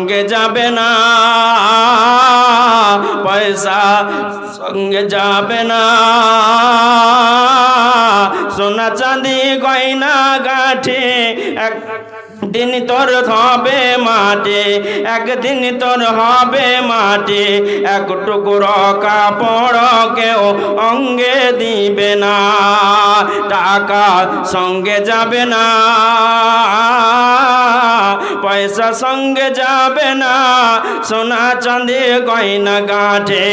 সঙ্গে যাবে না, পয়সা সঙ্গে যাবে না, সোনা চাঁদি গয়না গাঠে একদিন তোর হবে মাটি, একদিন তোর হবে মাটি, এক টুকরো কাপড় কেউ অঙ্গে দিবে না, টাকা সঙ্গে যাবে না, পয়সা সঙ্গে যাবে না, সোনা চাঁদি গয়না গাঁঠে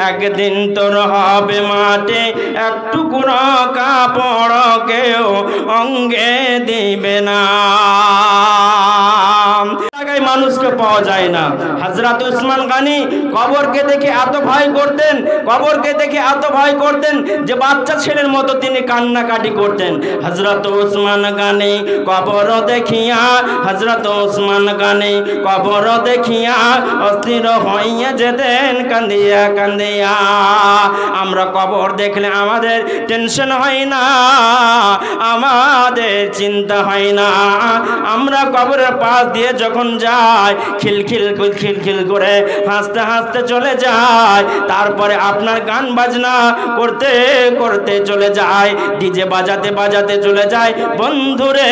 একদিন তোর হবে মাটি, এক টুকরো কাপড় কেউ অঙ্গে দিবে না। মানুষকে পাওয়া যায় না। হযরত উসমান গনি কবরকে দেখে এত ভয় করতেন, কবরকে দেখে এত ভয় করতেন যে বাচ্চা ছেলের মতো তিনি কান্নাকাটি করতেন। হযরত উসমান গনি কবর দেখিয়া, হযরত উসমান গনি কবর দেখিয়া অস্থির হইয়া যেতেন কান্দিয়া কান্দিয়া। আমরা কবর দেখলে আমাদের টেনশন হয় না, আমাদের চিন্তা হয় না। আমরা কবরের পাশ দিয়ে যখন যাই খিলখিল খিলখিল করে হাসতে হাসতে চলে যায়, তারপরে আপনার গান বাজনা করতে করতে চলে যায়, ডিজে বাজাতে বাজাতে চলে যায়। বন্ধুরে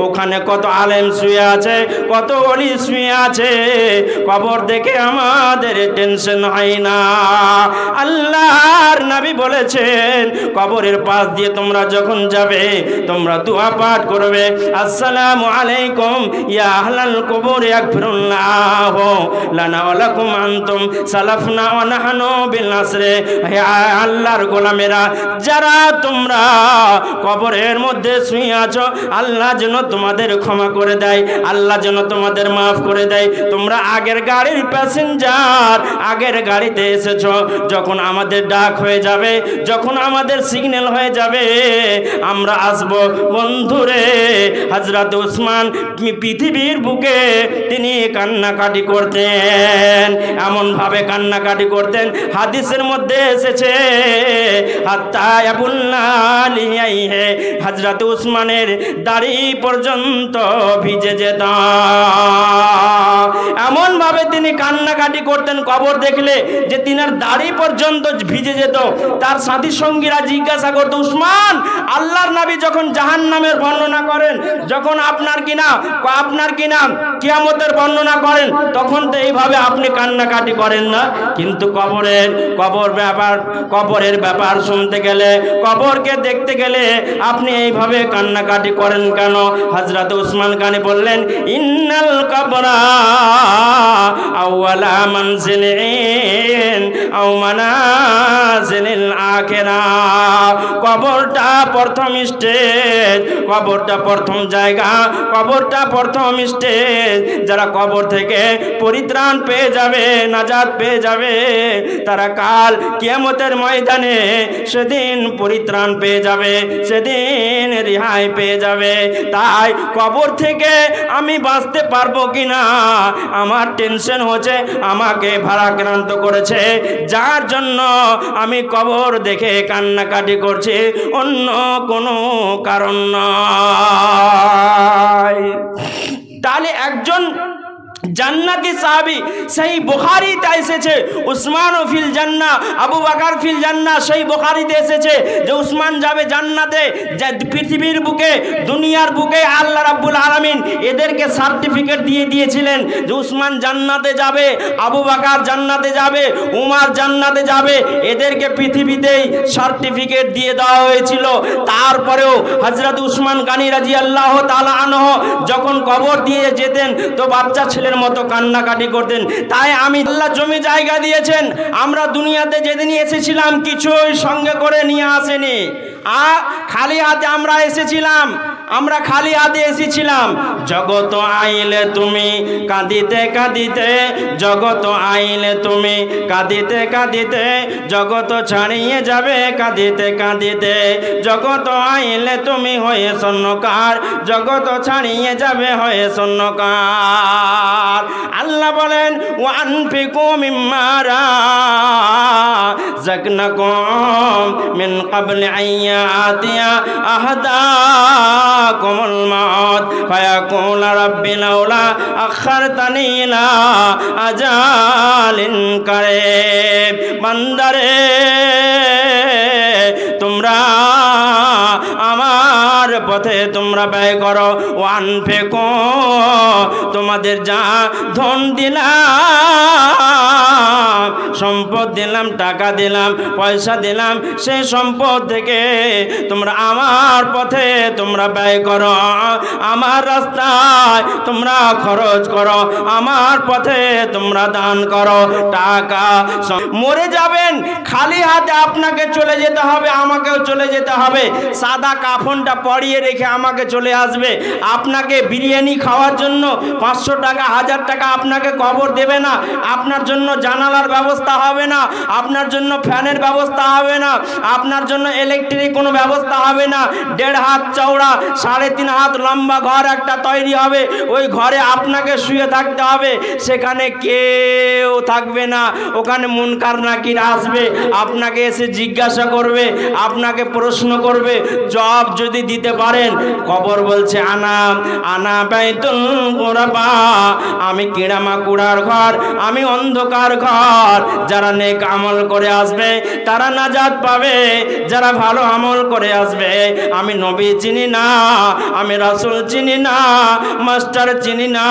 ওখানে কত আলেম শুয়ে আছে, কত ওলি শুয়ে আছে, কবর দেখে আমাদের টেনশন হয় না। আল্লাহর নবী বলেছেন কবরের পাশ দিয়ে তোমরা যখন যাবে তোমরা দোয়া পাঠ করবে, আসসালামু আলাইকুম ইয়া আহলাল কুবুর ইয়াগফিরুল্লাহু লানা ওয়া লাকুম আনতুম সালাফনা ওয়া নাহনু বিল আসরে। হে আল্লাহর গোলামেরা, যারা তোমরা কবরের মধ্যে শুয়ে আছো, আল্লাহ যেন তোমাদের ক্ষমা করে দেয়, আল্লাহ যেন তোমাদের মাফ করে দেয়। তোমরা আগের গাড়ির প্যাসেঞ্জার, আগের গাড়িতে এসেছো, যখন আমাদের ডাক হয়ে যাবে, যখন আমাদের সিগন্যাল হয়ে যাবে আমরা আসব। বন্ধুরে হযরত উসমান পৃথিবীর বুকে তিনি কান্নাকাটি করতেন, এমন ভাবে কান্নাকাটি করতেন হাদিসের মধ্যে এসেছে হাত্তা ইয়াবুল্লাহিহে, হযরত উসমানের দাড়ি পর্যন্ত ভিজে যেত, এমন ভাবে তিনি কান্নাকাটি করতেন কবর দেখলে যে তিনার দাড়ি পর্যন্ত ভিজে যেত। তার সাথী সঙ্গীরা জিজ্ঞাসা করত, উসমান আল্লাহর নবী যখন জাহান্নামের বর্ণনা করেন, যখন আপনার কিনা কিয়ামতের বর্ণনা করেন, তখন তো এইভাবে আপনি কান্নাকাটি করেন না, কিন্তু কবরের ব্যাপার শুনতে গেলে, কবরকে দেখতে গেলে আপনি এইভাবে কান্নাকাটি করেন কেন? হযরত উসমান গনি বললেন, ইন্নাল কবরা আউয়ালা মানজিলিন আও মানাজিলিল আখিরাহ, কবরটা প্রথম স্টেজ, কবরটা প্রথম জায়গা, কবরটা প্রথম স্টেজ। যারা কবর থেকে পরিত্রাণ পেয়ে যাবে, নাজাত পেয়ে যাবে, তারা কাল কিয়ামতের ময়দানে সেদিন পরিত্রাণ পেয়ে যাবে, সেদিন রেহাই পেয়ে যাবে। তাই কবর থেকে আমি বাঁচতে পারবো কিনা আমার টেনশন হচ্ছে, আমাকে ভারাক্রান্ত করেছে, যার জন্য আমি কবর দেখে কান্নাকাটি করছি, অন্য কোনো কারণ নয়। তাহলে একজন জান্নাতি সাহাবী, সেই বুখারীতে এসেছে উসমান ফিল জান্নাহ, আবু বকর ফিল জান্নাহ, সেই বুখারীতে এসেছে যে উসমান যাবে জান্নাতে। পৃথিবীর বুকে, দুনিয়ার বুকে আল্লাহ রাব্বুল আলামিন এদেরকে সার্টিফিকেট দিয়ে দিয়েছিলেন যে উসমান জান্নাতে যাবে, আবু বকর জান্নাতে যাবে, উমর জান্নাতে যাবে, এদেরকে পৃথিবীতেই সার্টিফিকেট দিয়ে দেওয়া হয়েছিল। তারপরেও হযরত উসমান গনি রাদিয়াল্লাহু তাআলা আনহু যখন কবর দিয়ে যেতেন তো বাচ্চা ছেলের মতো কান্নাকাটি করতেন। তাই আমি আল্লাহ জমি জায়গা দিয়েছেন, আমরা দুনিয়াতে যেদিন এসেছিলাম কিছুই সঙ্গে করে নিয়ে আসেনি, খালি হাতে আমরা এসেছিলাম, আমরা খালি হাতে এসেছিলাম। জগত আইলে তুমি কাঁদিতে কাঁদিতে, জগত আইলে তুমি কাঁদিতে কাঁদিতে, জগত ছাড়িয়ে যাবে কাঁদিতে কাঁদিতে, জগত আইলে তুমি হয়ে স্বর্ণকার, জগত ছাড়িয়ে যাবে হয়ে স্বর্ণকার। আল্লাহ আল্লাহ বলেন ওয়ানফিকু মিম্মা রাযাকনাকুম মিন ক্বাবলি আইয়াতিয়া আহাদাকুমুল মাউত ফায়াকুল রাব্বি লাউলা আখারতানি ইলা আজালিন কারীব। বান্দারে তোমরা আমার পথে তোমরা ব্যয় করো। ওয়ানফিকু তোমাদের যা ধন দিলাম, সম্পদ দিলাম, টাকা দিলাম, পয়সা দিলাম, সেই সম্পদ থেকে তোমরা আমার পথে তোমরা ব্যয় করো, আমার রাস্তায় তোমরা খরচ করো, আমার পথে তোমরা দান করো। টাকা মরে যাবেন খালি হাতে আপনাকে চলে যেতে হবে, আমাকেও চলে যেতে হবে। সাদা কাফনটা পরিয়ে রেখে আমাকে চলে আসবে। আপনাকে বিরিয়ানি খাওয়ার জন্য 500 টাকা 1000 টাকা আপনাকে কবর দেবে না। আপনার জন্য জানালার ব্যবস্থা হবে না, আপনার জন্য ফ্যানের ব্যবস্থা হবে না, আপনার জন্য ইলেকট্রিক কোনো ব্যবস্থা হবে না। 1.5 হাত চওড়া 3.5 হাত লম্বা ঘর একটা তৈরি হবে, ওই ঘরে আপনাকে শুয়ে থাকতে হবে। সেখানে কেউ থাকবে না, ওখানে মুনকার নাকির আসবে, আপনাকে এসে জিজ্ঞাসা করবে, আপনাকে প্রশ্ন করবে। জবাব যদি দিতে পারেন, কবর বলছে আনা বাইতুল কুরবা, আমি কিড়ামাকুড়ার ঘর, আমি অন্ধকার ঘর। যারা নেক আমল করে আসবে তারা নাজাত পাবে, যারা ভালো আমল করে আসবে। আমি নবী চিনি না, আমি রাসূল চিনি না, মাস্টার চিনি না,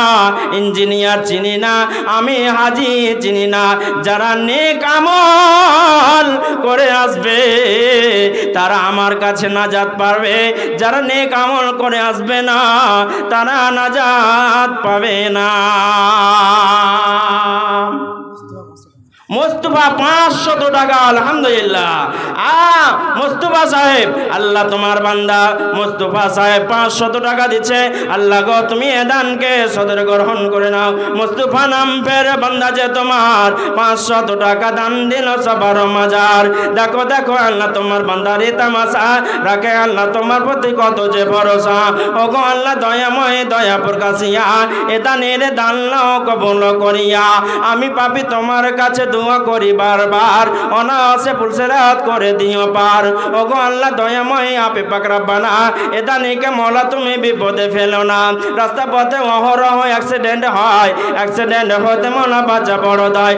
ইঞ্জিনিয়ার চিনি না, আমি হাজি চিনি না। যারা নেক আমল করে আসবে তারা আমার কাছে নাজাত পাবে, যারা নেক আমল করে আসবে না তারা নাজাত পাবে না। মুস্তাফা 500 টাকা, আলহামদুলিল্লাহ। মুস্তাফা সাহেব, আল্লাহ তোমার বান্দা মুস্তাফা সাহেব 500 টাকা দিচ্ছে। আল্লাহ গো তুমি এ দানকে সদর গ্রহণ করে নাও। মুস্তাফা নাম ফের বান্দা যে তোমার 500 টাকা দান দিল সবার মাজার। দেখো দেখো আল্লাহ তোমার বান্দার এ তামাশা রাখে, আল্লাহ তোমার প্রতি কত যে ভরসা। ও গো আল্লাহ দয়াময় দয়া প্রকাশিয়া এ দানের দান নাও কবুল করিয়া। আমি পাপী তোমার কাছে দোয়া করি বারবার, অনায়াসে ফুলসেরাত করে দিও পার। ওগো আল্লাহ দয়াময় আপে পাক রব্বানা এ দানিকে মওলা তুমি বিপদে ফেলো না। রাস্তা পথে অহরহ অ্যাক্সিডেন্ট হয়, অ্যাক্সিডেন্ট হতে মওলা বাঁচা বড় দয়।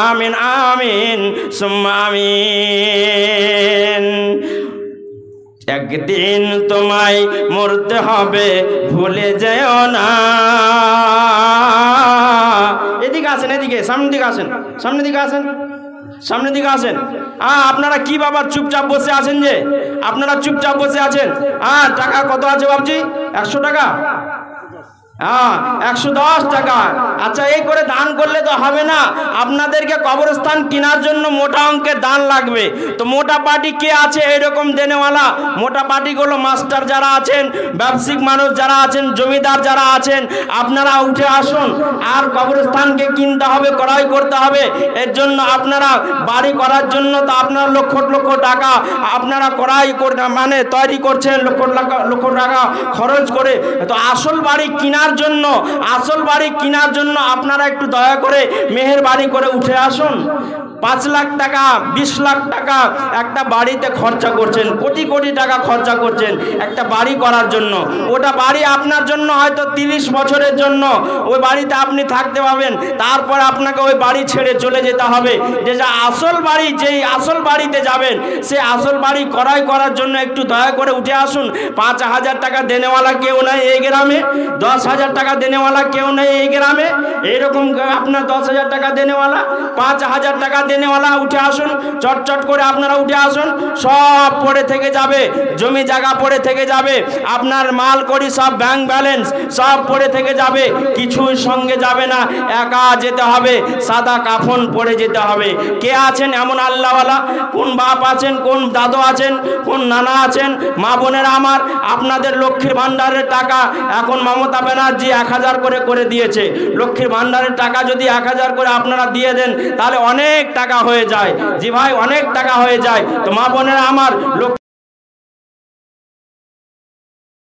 আমিন আমিন সুম্মা আমিন। একদিন তোমায় মরতে হবে ভুলে যেও না। এদিকে আসেন, এদিকে সামনের দিকে আসেন, সামনের দিকে আসেন, সামনের দিকে আসেন। আপনারা কি বাবা চুপচাপ বসে আছেন যে? আপনারা চুপচাপ বসে আছেন। টাকা কত আছে বাবজি? 100 টাকা। 110 টাকা। আচ্ছা, এই করে দান করলে তো হবে না, আপনাদেরকে কবরস্থান কেনার জন্য মোটা অঙ্কের দান লাগবে। তো মোটা পার্টি কে আছে এরকম দেনেওয়ালা? মোটা পার্টিগুলো মাস্টার যারা আছেন, ব্যবসায়িক মানুষ যারা আছেন, জমিদার যারা আছেন, আপনারা উঠে আসুন। আর কবরস্থানকে কিনতে হবে, ক্রয় করতে হবে। এর জন্য আপনারা বাড়ি করার জন্য তো আপনারা লক্ষ লক্ষ টাকা আপনারা ক্রয় করে মানে তৈরি করছেন, লক্ষ টাকা খরচ করে। তো আসল বাড়ি কেনার জন্য, আসল বাড়ি কেনার জন্য আপনারা একটু দয়া করে মেহেরবানি করে উঠে আসুন। 5 লাখ টাকা 20 লাখ টাকা একটা বাড়িতে খরচা করছেন, কোটি কোটি টাকা খরচা করছেন একটা বাড়ি করার জন্য। ওটা বাড়ি আপনার জন্য হয়তো 30 বছরের জন্য ওই বাড়িতে আপনি থাকতে পাবেন, তারপর আপনাকে ওই বাড়ি ছেড়ে চলে যেতে হবে। যে আসল বাড়ি, যেই আসল বাড়িতে যাবেন সে আসল বাড়ি ক্রয় করার জন্য একটু দয়া করে উঠে আসুন। 5000 টাকা দেনেওয়ালা কেউ নাই এই গ্রামে, 10,000 টাকা দেনেওয়ালা কেউ নেই এই গ্রামে। এইরকম আপনার 10,000 টাকা দেনেওয়ালা, 5,000 টাকা দেনেওয়ালা উঠে আসুন, চটচট করে আপনারা উঠে আসুন। সব পড়ে থেকে যাবে, জমি জায়গা পড়ে থেকে যাবে, আপনার মাল করি সব ব্যাংক ব্যালেন্স সব পড়ে থেকে যাবে, কিছুই সঙ্গে যাবে না, একা যেতে হবে, সাদা কাফন পরে যেতে হবে। কে আছেন এমন আল্লাহওয়ালা? কোন বাপ আছেন, কোন দাদু আছেন, কোন নানা আছেন? মা বোনেরা আমার, আপনাদের লক্ষ্মীর ভান্ডারের টাকা এখন মমতা ব্যানার্জি 1000 করে দিয়েছে। লক্ষ্মীর ভান্ডারের টাকা যদি 1000 করে আপনারা দিয়ে দেন তাহলে অনেক টাকা হয়ে যায়। জি ভাই, অনেক টাকা হয়ে যায়। তো মা বোনেরা আমার,